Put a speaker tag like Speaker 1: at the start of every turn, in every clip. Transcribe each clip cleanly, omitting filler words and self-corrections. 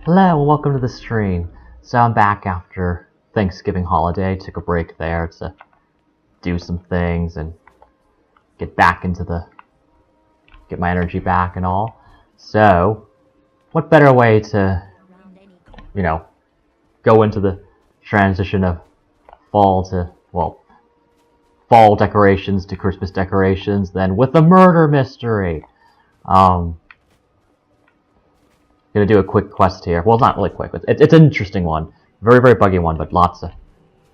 Speaker 1: Hello and welcome to the stream. So I'm back after Thanksgiving holiday, took a break there to do some things and get my energy back and all. So, what better way to, go into the transition of fall decorations to Christmas decorations than with a murder mystery. Gonna do a quick quest here. Well, not really quick. It's an interesting one. Very, very buggy one, but lots of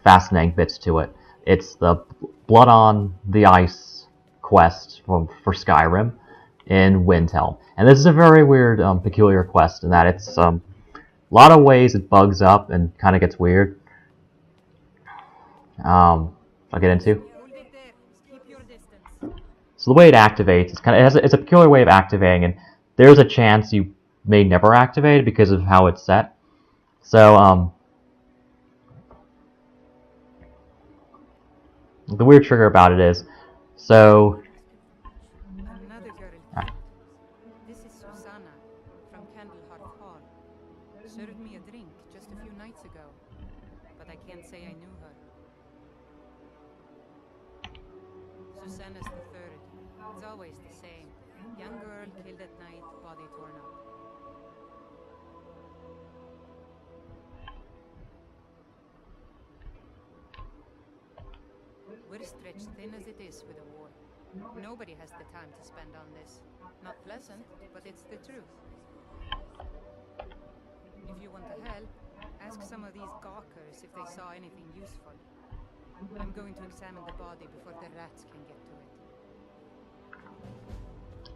Speaker 1: fascinating bits to it. It's the Blood on the Ice quest for Skyrim in Windhelm. And this is a very weird, peculiar quest in that it's a lot of ways it bugs up and kind of gets weird. I'll get into. So the way it activates, it's a peculiar way of activating, and there's a chance you may never activate it because of how it's set. So, the weird trigger about it is, so...
Speaker 2: This is Susanna from Candleheart Hall. Served me a drink just a few nights ago, but I can't say I knew her. Susanna's the third. It's always the same. Young girl killed at night, body torn up. We're stretched thin as it is with a war. Nobody has the time to spend on this. Not pleasant, but it's the truth. If you want to help, ask some of these gawkers if they saw anything useful. I'm going to examine the body before the rats can get to it.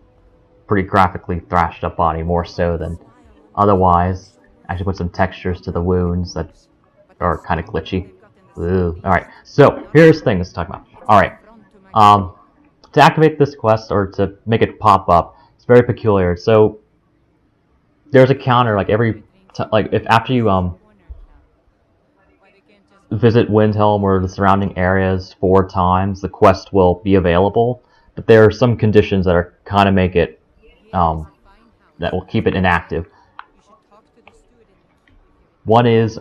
Speaker 1: Pretty graphically thrashed up body, more so than otherwise. I should put some textures to the wounds that are kind of glitchy. Alright, so here's the thing let's talk about. Alright, to activate this quest, or to make it pop up, it's very peculiar. So, there's a counter, like if after you, visit Windhelm or the surrounding areas 4 times, the quest will be available. But there are some conditions that are kind of make it, that will keep it inactive. One is,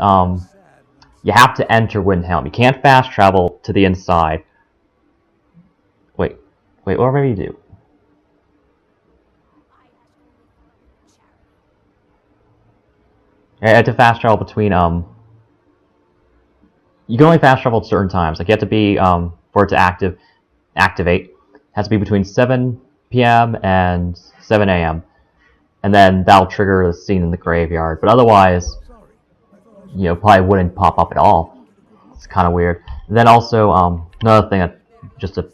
Speaker 1: you have to enter Windhelm. You can't fast travel to the inside. Wait, or maybe you do. You have to fast travel between, you can only fast travel at certain times. Like, you have to be, for it to activate, it has to be between 7 p.m. and 7 a.m. And then that'll trigger the scene in the graveyard. But otherwise, probably wouldn't pop up at all. It's kind of weird. And then also, another thing that just a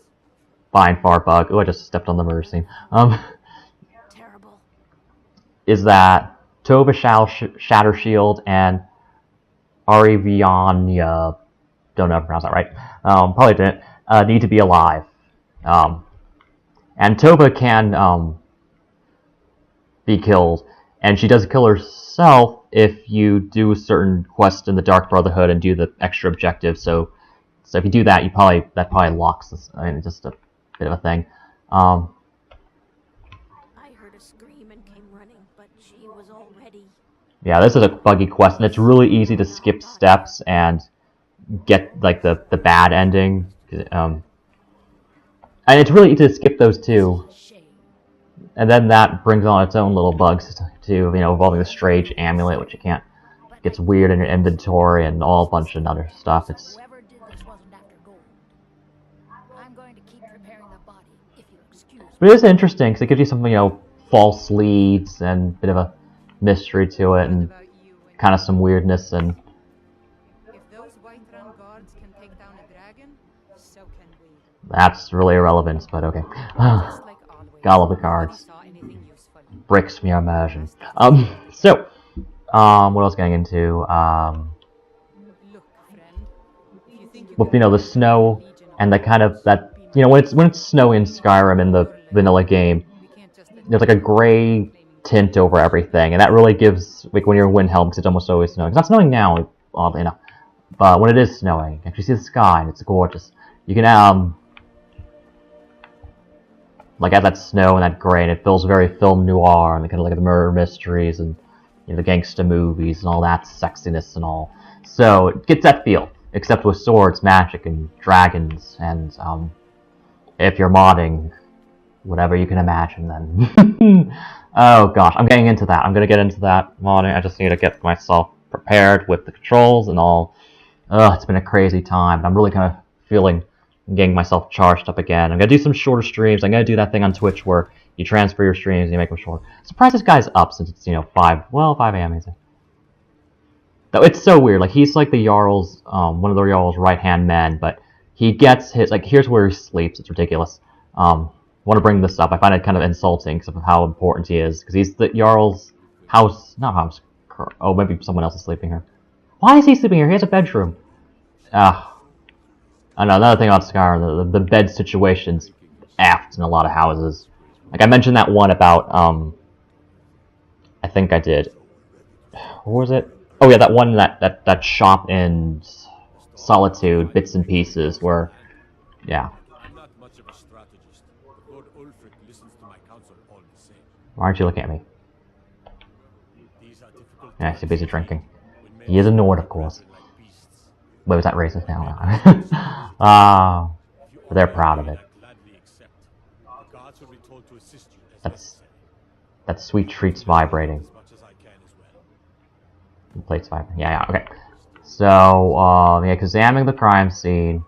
Speaker 1: fine far bug. Oh, I just stepped on the murder scene.
Speaker 2: Terrible.
Speaker 1: Is that Tova Shatter Shield and Arivianya, don't know if I pronounced that right, probably didn't, need to be alive. And Tova can be killed, and she does kill herself if you do certain quests in the Dark Brotherhood and do the extra objectives. So if you do that, that probably locks this. I mean, just a bit of a thing.
Speaker 3: I heard a scream and came running, but she was already...
Speaker 1: Yeah, this is a buggy quest, and it's really easy to skip steps and get like the bad ending. And it's really easy to skip those too. And then that brings on its own little bugs too, involving the strange amulet, which you can't, gets weird in your inventory and all a bunch of other stuff. It's But it is interesting because it gives you some, false leads and a bit of a mystery to it, and kind of some weirdness. And
Speaker 2: If those white-run guards can take down a dragon, so can we.
Speaker 1: that's really irrelevant, but okay.
Speaker 2: Just like always,
Speaker 1: Got all the cards.
Speaker 2: nobody saw anything useful.
Speaker 1: Bricks me immersion. So, what else getting into?
Speaker 2: Look, friend, if you think you
Speaker 1: With,
Speaker 2: can
Speaker 1: the snow
Speaker 2: Legion
Speaker 1: and the kind of that, when it's snowy in Skyrim in the vanilla game,
Speaker 2: we can't just
Speaker 1: there's like a gray tint over everything, and that really gives, like when you're in Windhelm, because it's almost always snowing. It's not snowing now, oddly enough, but when it is snowing, you can actually see the sky, and it's gorgeous. You can, like, add that snow and that gray, and it feels very film noir, and kind of like the murder mysteries, and you know, the gangster movies and all that sexiness and all. So it gets that feel, except with swords, magic, and dragons, and if you're modding, whatever you can imagine then. Oh gosh, I'm getting into that. I'm gonna get into that modding. I just need to get myself prepared with the controls and all. Ugh, it's been a crazy time. I'm really kind of feeling getting myself charged up again. I'm gonna do some shorter streams. I'm gonna do that thing on Twitch where you transfer your streams and you make them short. Surprised this guy's up since it's, you know, 5 a.m. is it? Though it's so weird. Like, he's like the Jarl's, one of the Jarl's right-hand men, but he gets his, like, here's where he sleeps. It's ridiculous. Want to bring this up. I find it kind of insulting because of how important he is. Because he's the Jarl's house, not house. Oh, maybe someone else is sleeping here. Why is he sleeping here? He has a bedroom. I know, another thing about Skyrim, the bed situation's aft in a lot of houses. Like, I mentioned that one about, I think I did. What was it? Oh yeah, that one, that shop in Solitude, Bits and Pieces, where, yeah.
Speaker 4: I'm not much of a strategist, but Lord Ulfric listens to my counsel all the same.
Speaker 1: Why aren't you looking at me?
Speaker 4: These are difficult
Speaker 1: Yeah, he's busy drinking.
Speaker 4: when men
Speaker 1: He is a Nord, of course.
Speaker 4: like beasts.
Speaker 1: Wait, was that racist now? But they're proud of it.
Speaker 4: I gladly accept. The gods will be told to assist you as necessary.
Speaker 1: That sweet treat's vibrating.
Speaker 4: As much as I can as well.
Speaker 1: The plate's vibrating. Yeah, okay. So, yeah, examining the crime scene.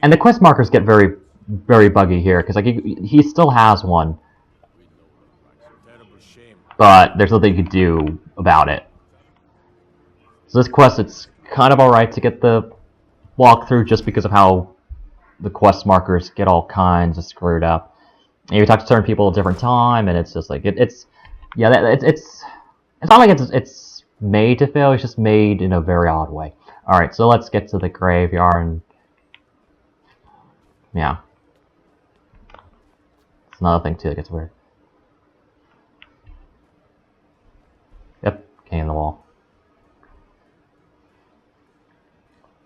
Speaker 1: And the quest markers get very, very buggy here, because like he still has one,
Speaker 4: Terrible shame.
Speaker 1: but there's nothing you can do about it. So this quest, it's kind of alright to get the walkthrough just because of how the quest markers get all kinds of screwed up. And you talk to certain people at a different time, and it's just like it's not like it's made to fail. It's just made in a very odd way. All right, so let's get to the graveyard and yeah, it's another thing too that gets weird. Yep, cane in the wall.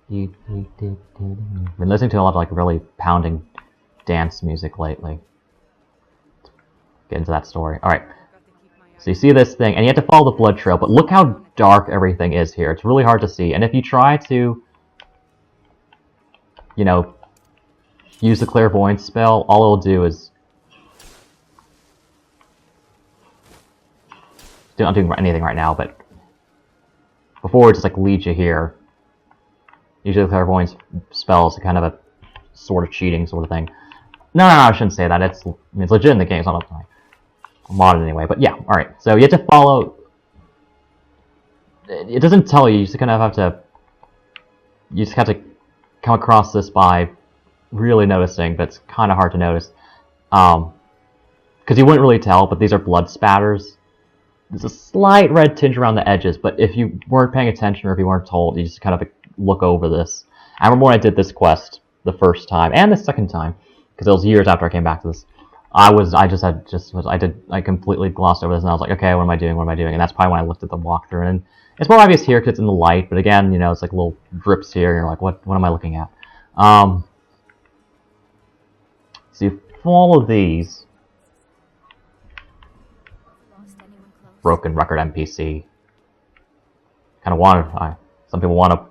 Speaker 1: Been listening to a lot of like really pounding dance music lately. Get into that story. Alright. So you see this thing, and you have to follow the blood trail, but look how dark everything is here. It's really hard to see. And if you try to, you know, use the clairvoyance spell, all it'll do is... Not doing anything right now, but before it just like leads you here. Usually the clairvoyance spell is kind of a sort of cheating sort of thing. No, I shouldn't say that. It's legit in the game. It's not a mod anyway. But yeah, alright. So you have to follow... It doesn't tell you. You just kind of have to... You just have to come across this by really noticing, but it's kind of hard to notice. Because you wouldn't really tell, but these are blood spatters. There's a slight red tinge around the edges, but if you weren't paying attention or if you weren't told, you just kind of look over this. I remember when I did this quest the first time and the second time, because it was years after I came back to this. I completely glossed over this, and I was like, okay, what am I doing? And that's probably when I looked at the walkthrough, and it's more obvious here because it's in the light. But again, you know, it's like little drips here, and you're like, what am I looking at? So you follow these. Broken record NPC. Kind of wanted. Some people want to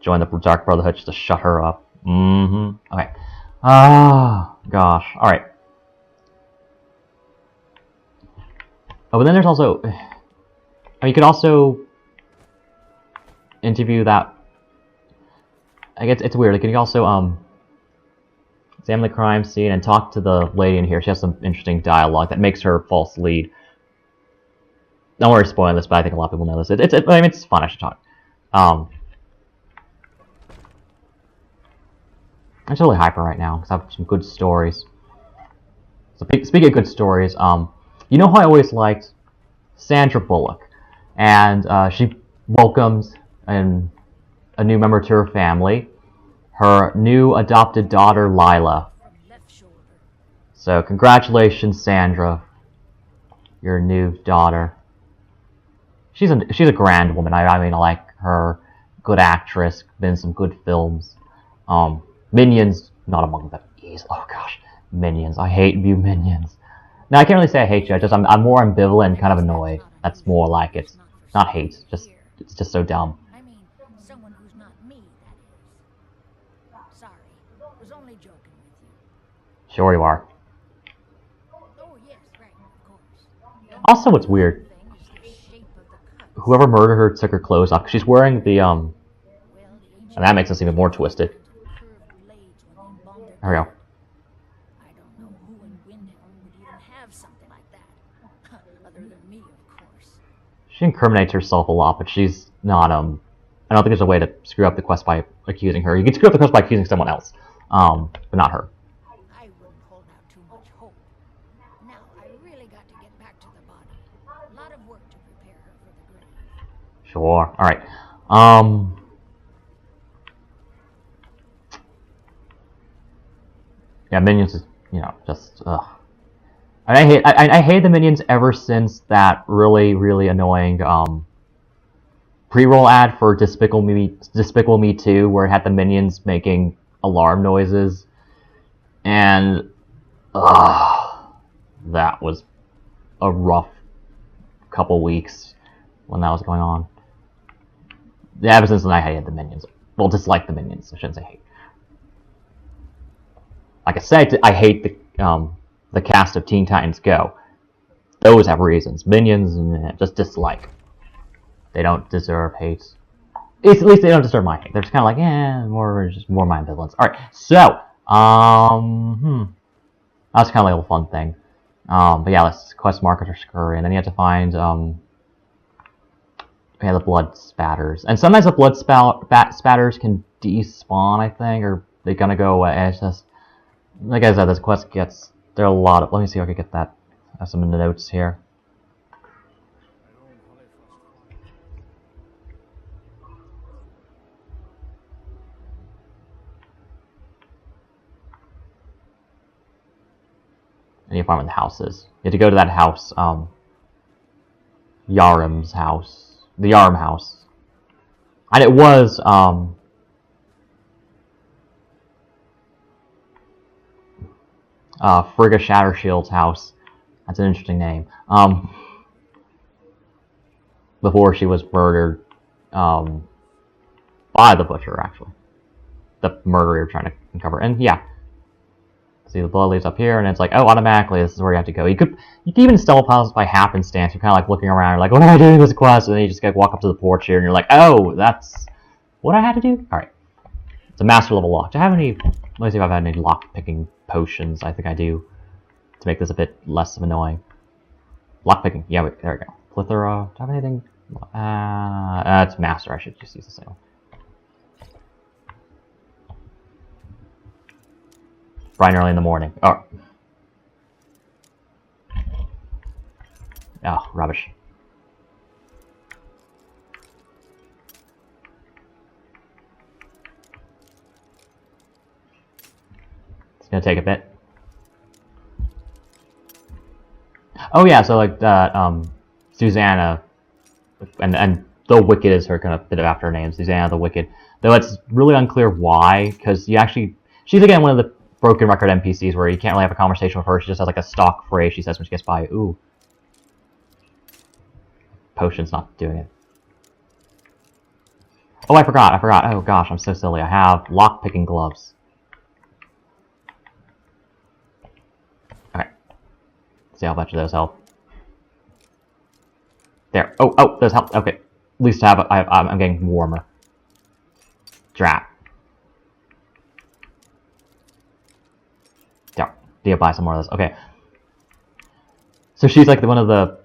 Speaker 1: join the Dark Brotherhood just to shut her up. Okay. Gosh. All right. Oh, but then there's also. You could also interview that. I guess it's weird. Like, you can also examine the crime scene and talk to the lady in here. She has some interesting dialogue that makes her false lead. Don't worry spoiling this, but I think a lot of people know this. I mean, it's fun, I should talk. I'm just really hyper right now, because I have some good stories. So, speaking of good stories, you know how I always liked Sandra Bullock, and she welcomes a new member to her family, her new adopted daughter, Lila. So, congratulations, Sandra, your new daughter. She's a grand woman. I mean, I like her. Good actress. Been in some good films. Minions, not among them. Oh gosh, Minions. I hate you, Minions. Now I can't really say I hate you. I'm more ambivalent and kind of annoyed. That's more like it. Not hate, just it's just so dumb.
Speaker 3: I mean, someone who's not me, that is. Sorry, was only joking with you.
Speaker 1: Sure you are.
Speaker 3: Oh yes, right, of course.
Speaker 1: Also, what's weird,
Speaker 3: Thing is the shape of the cut.
Speaker 1: whoever murdered her took her clothes off. She's wearing the
Speaker 3: Well, the ancient
Speaker 1: and that makes us even more twisted.
Speaker 3: curved blades when they bombed
Speaker 1: There we go.
Speaker 3: I don't know who in Windhelm would even have something like that. Other than me, of course.
Speaker 1: She incriminates herself a lot, but she's not, I don't think there's a way to screw up the quest by accusing her. You can screw up the quest by accusing someone else, but not her.
Speaker 3: I wouldn't hold out too much hope. Now, I really got to get back to the body. A lot of work to prepare her for the grave.
Speaker 1: Sure. Alright. Yeah, minions is, just, ugh. And I hate the minions ever since that really, really annoying, pre-roll ad for Despicable Me 2, where it had the minions making alarm noises. And, that was a rough couple weeks when that was going on. Yeah, ever since then I hated the minions. Well, dislike the minions, I shouldn't say hate. Like I said, I hate the cast of Teen Titans Go. Those have reasons. Minions, just dislike. They don't deserve hate. At least they don't deserve my hate. They're just kind of like, just more my villains. Alright, so, that's kind of like a little fun thing. But yeah, let's quest markers are scurry, and then you have to find, the blood spatters. And sometimes the blood spatters can despawn, I think, or they're gonna go away. It's just, like I said, this quest gets, there are a lot of, let me see if I can get that, I have some in the notes here. And you find where the house is. You have to go to that house, Yarim's house. The Yarim house. And it was, Frigga Shattershield's house. That's an interesting name. Before she was murdered, by the Butcher, actually. The murderer you're trying to uncover. And yeah. See, the blood leaves up here, and it's like, oh, automatically, this is where you have to go. You can even stumble upon this by happenstance. You're kind of like looking around, you're like, what am I doing in this quest? And then you just walk up to the porch here, and you're like, oh, that's what I had to do? Alright. It's a master level lock. Do I have any, let me see if I've had any lock picking potions. I think I do. To make this a bit less of annoying. Lock picking. Yeah, wait, there we go. Plethora. Do I have anything? It's master. I should just use the same one. Bright and early in the morning. Oh. Oh, rubbish. It's gonna take a bit. Oh yeah, so like that, Susanna, and the Wicked is her kind of bit of after her name, Susanna the Wicked. Though it's really unclear why, because she's again one of the broken record NPCs where you can't really have a conversation with her. She just has like a stock phrase she says when she gets by. Ooh. Potion's not doing it. Oh, I forgot. Oh gosh, I'm so silly. I have lock-picking gloves. Okay. See how much of those help. There. Oh, those help. Okay. At least I'm getting warmer. Drap. Need to buy some more of those. Okay. So she's like one of the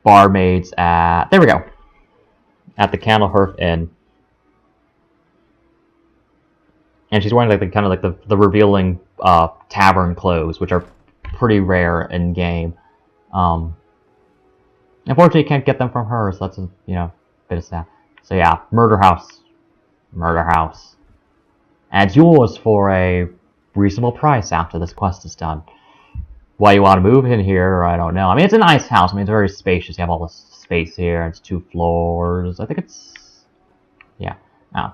Speaker 1: barmaids at, there we go, at the Candlehearth Inn. And she's wearing like the revealing tavern clothes, which are pretty rare in game. Unfortunately, you can't get them from her, so that's a bit of sad. So yeah, murder house, and it's yours for a reasonable price after this quest is done. Why you want to move in here, I don't know. I mean, it's a nice house. I mean, it's very spacious. You have all this space here. It's 2 floors. I think it's, yeah. Oh.